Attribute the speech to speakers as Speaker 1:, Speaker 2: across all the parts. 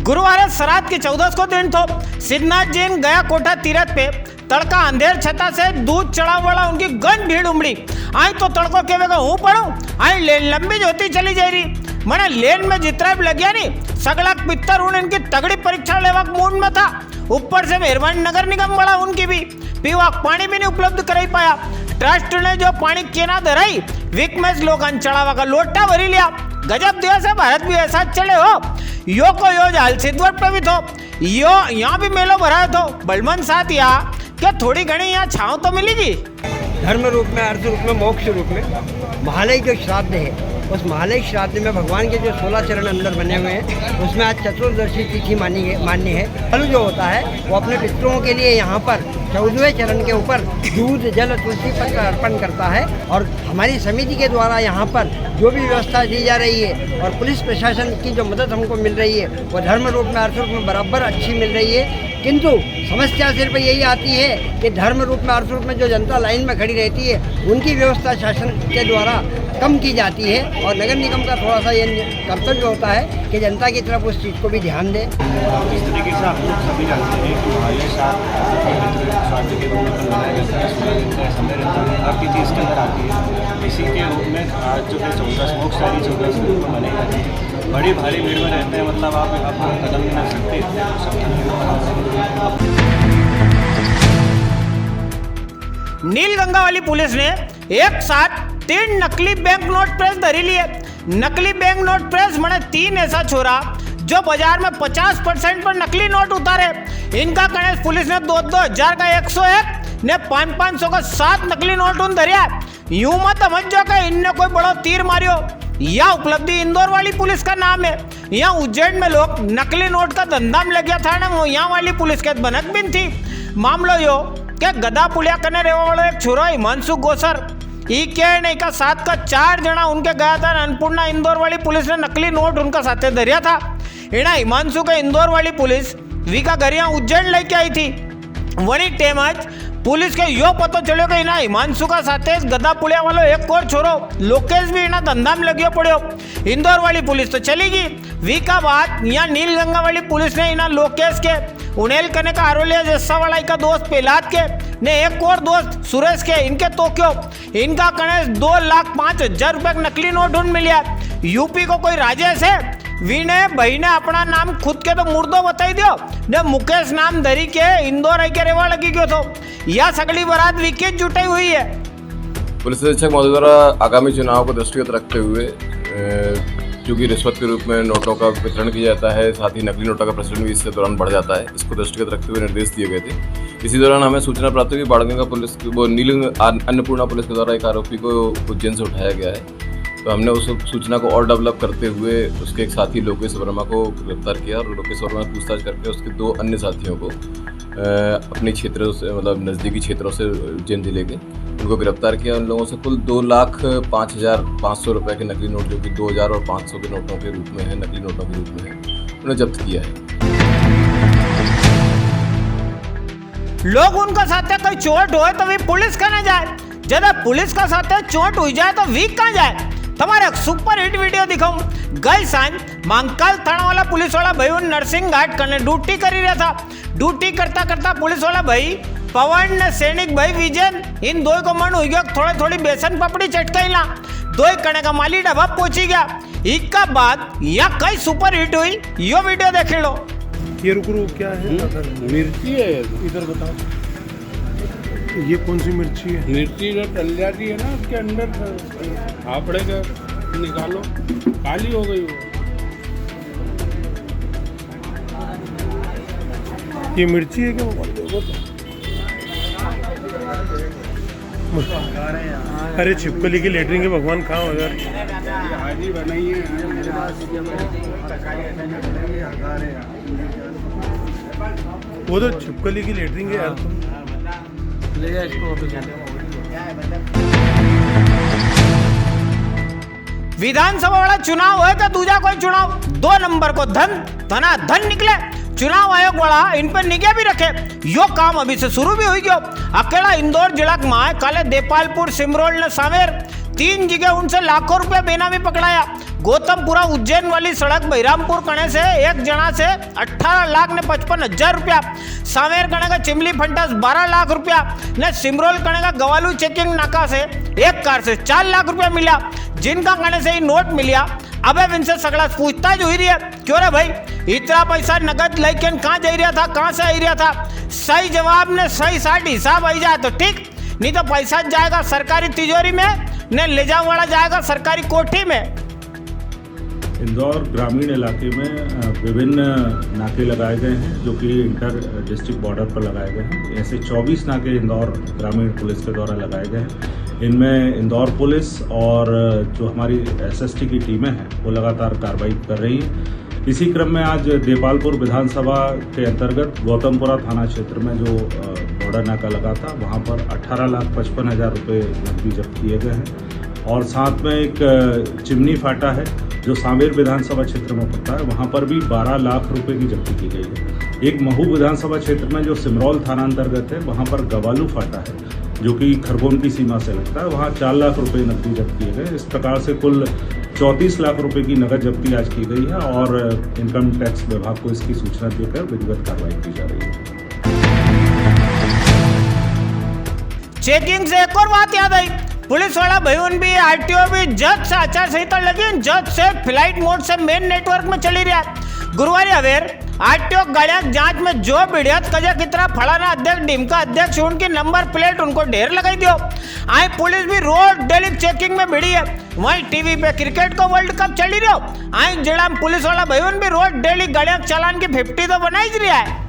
Speaker 1: गुरुवार श्राद्ध की 14 को दिन तो सिद्धनाथ जी गया कोठा तीरथ पे तड़का अंधेर छता से दूध चढ़ाव वाला उनकी गन भीड़ उमड़ी। आई तो तड़को के वेगा हूँ पढ़ू आई लेन लंबी जो होती चली जा रही मैंने लेन में जितना भी लग गया नहीं सगला पित्तर उन इनकी तगड़ी परीक्षा लेवा मूड में था। ऊपर से मेहरबानी नगर निगम वाला उनकी भी पीवा पानी भी नहीं उपलब्ध कराई पाया। ट्रस्ट ने जो पानी केना धराई वीक में लोग चढ़ावा का लोटा भरी लिया। गजब दिवस है भारत भी ऐसा चले हो यो को यो जाल सिद्धवट पे भी थो यो यहाँ भी मेलो भरा तो बलमन साथ यहाँ क्या थोड़ी घनी यहाँ छाँव तो मिलेगी।
Speaker 2: धर्म रूप में अर्थ रूप में मोक्ष रूप में महालय जो श्राद्ध है उस महालय श्राद्ध में भगवान के जो 16 चरण अंदर बने हुए हैं उसमें आज चतुर्दशी तिथि मान्य है। फल जो होता है वो अपने पितरों के लिए यहाँ पर 14वें चरण के ऊपर दूध जल तुलसी पत्र अर्पण करता है। और हमारी समिति के द्वारा यहाँ पर जो भी व्यवस्था दी जा रही है और पुलिस प्रशासन की जो मदद हमको मिल रही है वो धर्म रूप में अर्थ रूप में बराबर अच्छी मिल रही है। किंतु समस्या सिर्फ यही आती है कि धर्म रूप में अर्थ रूप में जो जनता लाइन में खड़ी रहती है उनकी व्यवस्था शासन के द्वारा कम की जाती है और नगर निगम का थोड़ा सा ये कर्तव्य होता है कि जनता की तरफ उस चीज़ को भी ध्यान दें।
Speaker 3: इस तरीके से आप लोग सभी जानते हैं कि महालय श्राद्ध के रूप में मनाया जाता है। 16 दिन का समय रहता है, हर तिथि इसके अंदर आती है। इसी के रूप में आज जो है 14 मोक्षधारी 14 के रूप में मनाई जाती है। बड़ी भारी भीड़ में रहते हैं, मतलब आप कदम नहीं रख सकते।
Speaker 1: नीलगंगा वाली पुलिस ने एक साथ 3 नकली बैंक नोट प्रेस धरी लिए। नकली बैंक नोट प्रेस मैंने 3 ऐसा छोरा जो बाजार में 50% पर नकली नोट उतारे। इनका गणेश पुलिस ने 2,000 का 101 ने 500 का 7 नकली नोट उन धरिया। यूं मत समझो कि इनने कोई बड़ा तीर मारियो। यह उपलब्धि इंदौर वाली पुलिस का नाम है। यहाँ उज्जैन में लोग नकली नोट का धंधा में लग गया था ना, यहाँ वाली पुलिस के बनक भी थी। मामलो यो के गदा पुलिया करने रहने वाला एक छोरा हिमांशु गोसर नहीं का 7 का 4 जना उनके गया था। अन्नपूर्णा इंदौर वाली पुलिस ने नकली नोट उनका साथे धरिया था। इना हिमांशु के इंदौर वाली पुलिस वी का घर यहाँ उज्जैन लेके आई थी। वही टेम आज पुलिस के यो पता चलो कि इना हिमांशु का साथे गदा पुलिया वालों एक और छोरो लोकेश भी इना धंधा में लगियो पड़ो। इंदौर वाली पुलिस तो चली गई। वी का बाद यहाँ नीलगंगा वाली पुलिस ने इना लोकेश के उनेल कने का आरोलिया जस्सा वाला का दोस्त पेलाद के ने एक और दोस्त सुरेश के इनके तो क्यों इनका गणेश 2,05,000 रुपए का नकली नोट ढूंढ मिलिया। यूपी को कोई राजेश है वीने भाई ने अपना नाम खुद के तो मुर्दो बताई दियो ने मुकेश नाम धरी के इंदौर आई के रेवा लगी गयो तो यह सगली बारात विकेट जुटाई हुई है।
Speaker 4: पुलिस अधीक्षक महोदय द्वारा आगामी चुनाव को दृष्टिगत रखते हुए क्योंकि रिश्वत के रूप में नोटों का वितरण किया जाता है, साथ ही नकली नोटों का प्रचलन भी इसके दौरान बढ़ जाता है। इसको दृष्टिगत रखते हुए निर्देश दिए गए थे। इसी दौरान हमें सूचना प्राप्त हुई कि बाड़गंगा पुलिस वो अन्नपूर्णा पुलिस के द्वारा एक आरोपी को उज्जैन से उठाया गया है। तो हमने उस सूचना को और डेवलप करते हुए उसके एक साथी लोकेश वर्मा को गिरफ्तार किया और लोकेश वर्मा से पूछताछ करके उसके 2 अन्य साथियों को अपने क्षेत्रों से मतलब नज़दीकी क्षेत्रों से उज्जैन जिले के उनको गिरफ्तार किया। उन लोगों से कुल 2,05,500 रुपये के नकली नोट जो कि 2,000 और 500 के नोटों के रूप में है, नकली नोटों के रूप में है, उन्हें जब्त किया है।
Speaker 1: लोग उनका साथ कोई चोट हो तो भी पुलिस कहने जाए, जब पुलिस का साथ चोट हुई जाए तो वीक कहाँ जाए। तुम्हारे सुपर हिट वीडियो दिखाऊं। गई सांझ मांगकाल थाना वाला पुलिस वाला भाई उन नरसिंह घाट करने ड्यूटी करी रहा था। ड्यूटी करता करता पुलिस वाला भाई पवन ने सैनिक भाई विजय इन 2 को मन हुई गया थोड़ी बेसन पपड़ी चटकाई ला 2 कने का माली डब्बा पहुंची गया। इसका बाद यह कई सुपर हिट हुई। यो वीडियो देख लो।
Speaker 5: ये रुकरू क्या है?
Speaker 3: मिर्ची है,
Speaker 5: इधर बताओ ये कौन सी मिर्ची है?
Speaker 3: मिर्ची जो टल जाती है ना उसके अंदर फाफड़े का निकालो, काली हो गई वो।
Speaker 5: ये मिर्ची है क्या? अरे छिपकली की लेटरिन के भगवान कहाँ हो यार?
Speaker 3: हाजी बनाई है
Speaker 5: वो तो छिपकली की लेटरिन के यार। तुम
Speaker 1: ले जा इसको। विधानसभा वाला चुनाव है क्या दूजा कोई चुनाव? 2 नंबर को धन निकले। चुनाव आयोग वाला इन पर निगाह भी रखे। यो काम अभी से शुरू भी हुई गयो। अकेला इंदौर जिला में काले देपालपुर सिमरोल ने सावेर 3 जगह उनसे लाखों रुपया बेनामी पकड़ाया। गौतमपुरा उज्जैन वाली सड़क बहिरामपुर कणे से एक जना से 18,55,000 रुपया, सावेर कणे का चिमली फंटस 12 लाख रुपया ने सिमरोल कणे का गवालू चेकिंग नाका से एक कार से 4 लाख रुपया मिला, जिनका कणे से ही नोट मिलिया। अब इनसे सगड़ा पूछताछ हुई रही है, क्यों रे भाई इतना पैसा नगद लेकिन कहाँ जा रहा था, कहाँ से आ रहा था? सही जवाब ने सही साठ हिसाब आई जाए तो ठीक, नहीं तो पैसा जाएगा सरकारी तिजोरी में ने ले जाने वाला जाएगा सरकारी कोठी में।
Speaker 6: इंदौर ग्रामीण इलाके में विभिन्न नाके लगाए गए हैं जो कि इंटर डिस्ट्रिक्ट बॉर्डर पर लगाए गए हैं। ऐसे 24 नाके इंदौर ग्रामीण पुलिस के द्वारा लगाए गए हैं। इनमें इंदौर पुलिस और जो हमारी एसएसटी की टीमें हैं वो लगातार कार्रवाई कर रही हैं। इसी क्रम में आज देपालपुर विधानसभा के अंतर्गत गौतमपुरा थाना क्षेत्र में जो बॉर्डर नाका लगा था वहाँ पर 18,55,000 रुपये नकदी जब्त किए गए हैं और साथ में एक चिमनी फाटा है जो सांवेर विधानसभा क्षेत्र में पड़ता है, वहाँ पर भी 12 लाख रुपए की जब्ती की गई है। एक महू विधानसभा क्षेत्र में जो सिमरौल थाना अंतर्गत है वहाँ पर गवालू फाटा है जो कि खरगोन की सीमा से लगता है, वहाँ 4 लाख रुपए नकदी जब्त किए गए। इस प्रकार से कुल 34 लाख रुपए की नकद जब्ती आज की गई है और इनकम टैक्स विभाग को इसकी सूचना देकर विधिवत कार्रवाई की जा रही है।
Speaker 1: चेकिंग से एक और बात याद आई, पुलिस वाला भैया भी आरटीओ भी जज से आचार संहिता लगी, जज से फ्लाइट मोड से मेन नेटवर्क में चली रहा। गुरुवारी अवेर आरटीओ गाड़ियां जांच में जो बिड़ियत कजा कितना फलाना अध्यक्ष डिमका अध्यक्ष उनकी नंबर प्लेट उनको ढेर लगाई दियो। आई पुलिस भी रोज डेली चेकिंग में भिड़ी है। वहीं टीवी पे क्रिकेट का वर्ल्ड कप चली रहा हो, आई जिला पुलिस वाला भैया भी रोज डेली गाड़ियां चालान की 50 तो बना ही रहा है।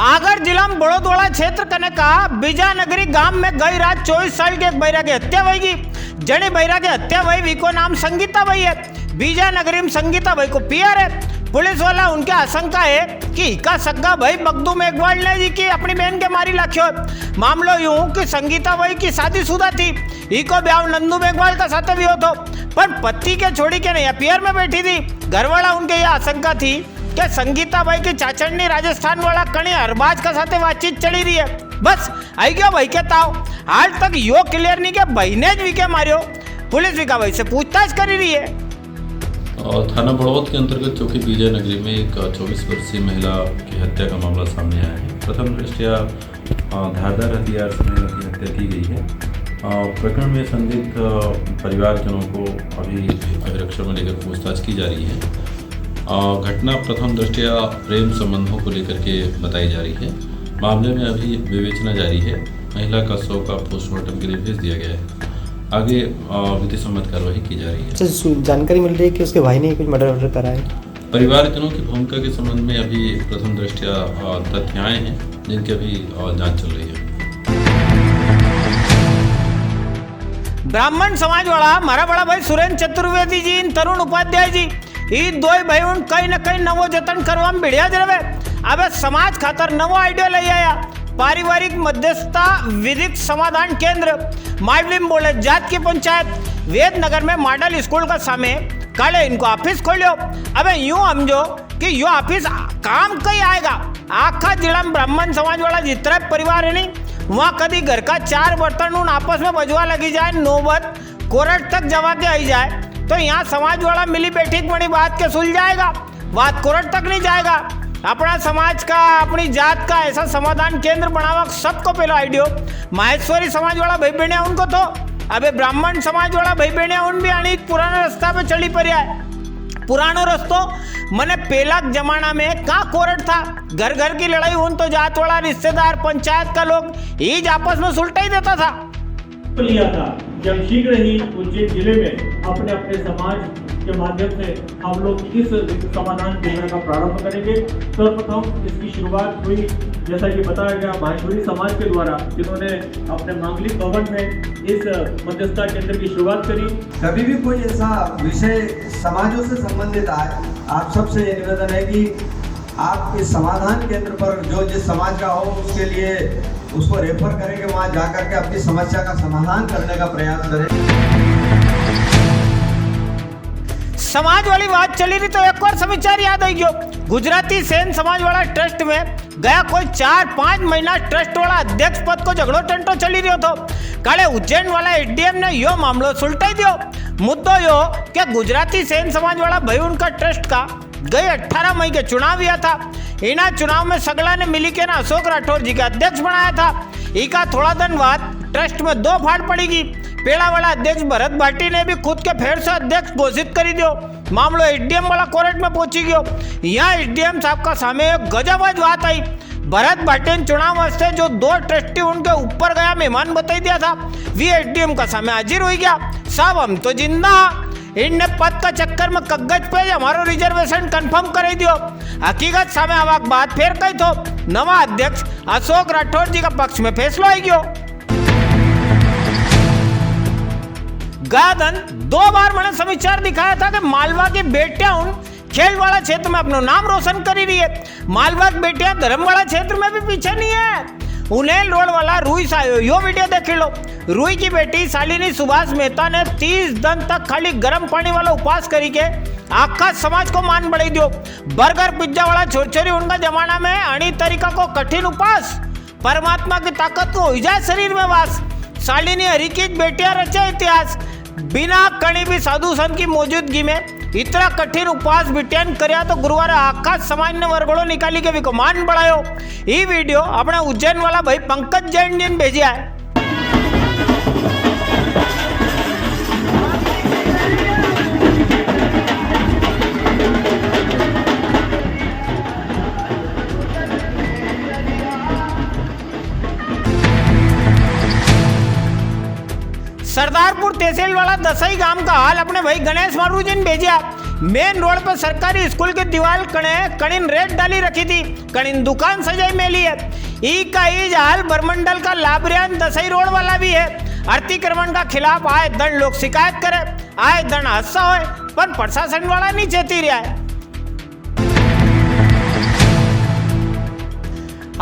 Speaker 1: आगर जिला में बड़ोदोड़ा क्षेत्र कने का बीजानगरी गांव में गई रात 24 साल के एक बैरा की हत्या हुई। जड़े बैरा की हत्या हुई को नाम संगीता भाई है। बीजानगरी में संगीता भाई को पियर है। पुलिस वाला उनके आशंका है कि इका सग्गा भाई बगदू में इकबाल ने जी की अपनी बहन के मारी लाख्यो। मामलो यूं कि संगीता भाई की शादीशुदा थी, इको ब्याह नंदू मेघवाल का साथ भी हो तो, पर पति के छोड़ी के नहीं पियर में बैठी थी। घरवाला उनके यह आशंका थी कि संगीता भाई की चाचड़नी राजस्थान वाला कणे अरबाज का साथे बातचीत चली रही है। बस आई गया भाई के ताव, आज तक यो क्लियर नहीं के भाई ने ज विके मारियो। पुलिस विका भाई से पूछताछ कर रही है।
Speaker 7: थाना बड़ौद के अंतर्गत चौकी बीजानगरी में एक 24 वर्षीय महिला की हत्या का मामला सामने आया है। प्रथम दृष्टया धारदार हथियार से महिला की हत्या की गई है। प्रकरण में संदिग्ध परिवारजनों को अभी अभिरक्षा में लेकर पूछताछ की जा रही है। घटना प्रथम दृष्टया प्रेम संबंधों को लेकर के बताई जा रही है। मामले में अभी विवेचना जारी है। महिला का शव का पोस्टमार्टम के लिए भेज दिया गया है। आगे विधि सम्मत कार्रवाई की जा रही है।
Speaker 8: जानकारी मिल रही है कि उसके भाई ने कुछ मर्डर करा है।
Speaker 7: परिवारजनों की भूमिका के संबंध में अभी प्रथम दृष्टया तथ्य आए हैं जिनकी अभी जांच चल रही है।
Speaker 1: ब्राह्मण समाज वाला मारा बड़ा भाई सुरेंद्र चतुर्वेदी जी, तरुण उपाध्याय जी, ये दो भाई कहीं न कहीं नवो जतन करवा में भिड़िया जरवे। अब समाज खातर नवो आइडिया ले आया। पारिवारिक मध्यस्थता विधिक समाधान केंद्र माडलिम बोले जात की पंचायत वेदनगर में मॉडल स्कूल का सामने काले इनको ऑफिस खोलियो। अबे यूं समझो कि यो ऑफिस काम कहीं आएगा। आखा जिला में ब्राह्मण समाज वाला जितना परिवार है नहीं, वहाँ कभी घर का 4 बर्तन उन आपस में बजवा लगी जाए, नौबत कोर्ट तक जवा के आई जाए तो यहाँ समाज वाला मिली बैठी बड़ी बात के सुल जाएगा, बात कोर्ट तक नहीं जाएगा। अपना समाज का अपनी जात का ऐसा समाधान केंद्र बनावा सबको पहले आइडियो। माहेश्वरी समाज वाला भाई बहने उनको तो अबे ब्राह्मण समाज वाला भाई बहने उन भी आनी पुराना रास्ता पे चली पड़िया है। पुरानो रस्तो मने पहला जमाना में कहाँ कोर्ट था, घर घर की लड़ाई उन तो जात वाला रिश्तेदार पंचायत का लोग ईज आपस में सुलटा ही देता था।
Speaker 9: लिया था जब शीघ्र ही उज्जैन जिले में अपने अपने समाज के माध्यम से हम लोग इस समाधान केंद्र का प्रारंभ करेंगे। सर्वप्रथम इसकी शुरुआत हुई जैसा कि बताया गया माहेश्वरी समाज के द्वारा, जिन्होंने अपने मांगलिक भवन में इस मध्यस्थता केंद्र की शुरुआत करी।
Speaker 10: कभी भी कोई ऐसा विषय समाजों से संबंधित आए, आप सबसे ये निवेदन है कि आप इस समाधान केंद्र पर जो जिस समाज का हो उसके लिए उसको रेफर करें कि वहाँ जाकर के अपनी समस्या का समाधान करने का प्रयास करें।
Speaker 1: समाज वाली बात चली रही तो एक और समाचार याद आई गयो। गुजराती सेन समाज वाला ट्रस्ट में ગયા કોઈ 4-5 મહિના ટ્રસ્ટ વાળા અધ્યક્ષ પદ को झगड़ो टंटो चली रहो तो काले उज्जैन वाला एसडीएम ने यो मामलो सुलटाई दियो। मुद्दो यो कि गुजराती सेन समाज वाला भाई उनका ट्रस्ट का गए 18 मई के चुनाव हुआ था। इना चुनाव में सगला ने मिली के ना अशोक राठौर जी का अध्यक्ष बनाया था। इका थोड़ा दिन बाद ट्रस्ट में 2 फाड़ पड़ेगी। पेड़ा वाला अध्यक्ष भरत भाटी ने भी खुद के फेर से अध्यक्ष घोषित कर दियो। मामलो एसडीएम वाला कोर्ट में पहुंची गयो। यहाँ एसडीएम साहब का सामने एक गजब बात आई। भरत भाटी ने चुनाव वास्ते जो 2 ट्रस्टी उनके ऊपर गया मेहमान बताई दिया था, वी एसडीएम का सामने हाजिर हो गया। साहब हम तो जिंदा, इनने पद का चक्कर में कागज पे हमारो रिजर्वेशन कंफर्म कर दियो। हकीकत सामने आवाक बात फेर कही तो नवा अध्यक्ष अशोक राठौर जी का पक्ष में फैसलो आई गयो। गया दिन 2 बार मैंने समाचार दिखाया था कि मालवा की बेटियां उन खेल वाला क्षेत्र में अपना नाम रोशन करी रही है। मालवा की बेटियां धर्म वाला क्षेत्र में भी पीछे नहीं है। उन्हें रोड वाला रूई सायो यो वीडियो देख लो। रूई की बेटी शालिनी सुभाष मेहता ने 30 दिन तक खाली गर्म पानी वाला उपवास करी के आखा समाज को मान बढ़ाई दियो। बर्गर पिज्जा वाला छोरी उनका जमाना में अणी तरीका को कठिन उपवास, परमात्मा की ताकत को हो जाए शरीर में वास। शालिनी हरि की बेटियां रचे इतिहास, बिना कणी भी साधु संत की मौजूदगी में इतना कठिन उपवास बिटियान कर्या तो गुरुवार आखा समाज ने वरगड़ो निकाली के भी को मान बढ़ायो। ये वीडियो अपने उज्जैन वाला भाई पंकज जैन जी ने भेजा है। सरदारपुर तहसील वाला दसई गांव का हाल अपने भाई गणेश मारू जी ने भेजा। मेन रोड पर सरकारी स्कूल की दीवार कणिन रेत डाली रखी थी, कणिन दुकान सजाई मेली है। ई का ईज हाल बरमंडल का लाबरियान दसई रोड वाला भी है। अतिक्रमण का खिलाफ आए दंड लोग शिकायत करे, आए दंड हादसा होए, पर प्रशासन वाला नहीं चेती रहा है।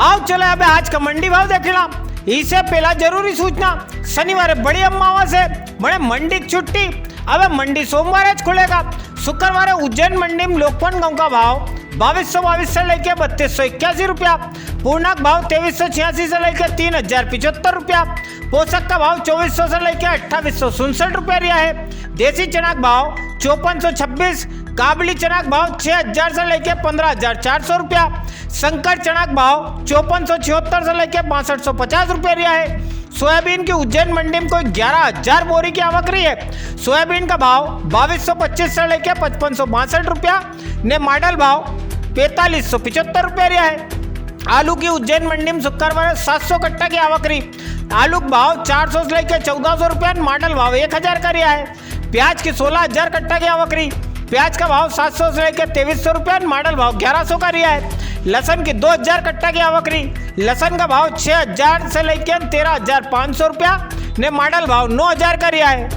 Speaker 1: आओ चले अब आज का मंडी भाव देखना। इससे पहला जरूरी सूचना, शनिवार बड़ी अमावस है, बड़े मंडी की छुट्टी। अब मंडी सोमवार खुलेगा। शुक्रवार उज्जैन मंडी में लोकपन गांव का भाव 2222 से लेकर 3281 रुपया, पूर्णांक भाव 2386 से लेकर 3075 रुपया, पोषक का भाव 2400 से लेकर 2867 रुपया रिया है। देसी चना का भाव 5426, काबली चना का भाव 6000 से लेकर 15400 रुपया, संकर चना का भाव 5476 से लेकर 6250 रुपया रिया है। सोयाबीन की उज्जैन मंडी में कोई 11000 बोरी की आवक रही है। सोयाबीन का भाव 2225 से लेकर 5562 रुपया ने मॉडल भाव 4575 रुपया रिया है। आलू की उज्जैन मंडी में शुक्रवार 700 कट्टा की आवक रही। आलू का भाव 400 से लेकर 1400 रुपया, मॉडल भाव 1000 का रिया है। प्याज की 16000 कट्टा की आवक रही। प्याज का भाव 700 से लेकर 2300 रुपया, मॉडल भाव 1100 का रिया है। लहसन की 2000 कट्टा की आवक रही। लहसन का भाव 6000 से लेकर 13500 रुपया ने मॉडल भाव 9000 का रिया है।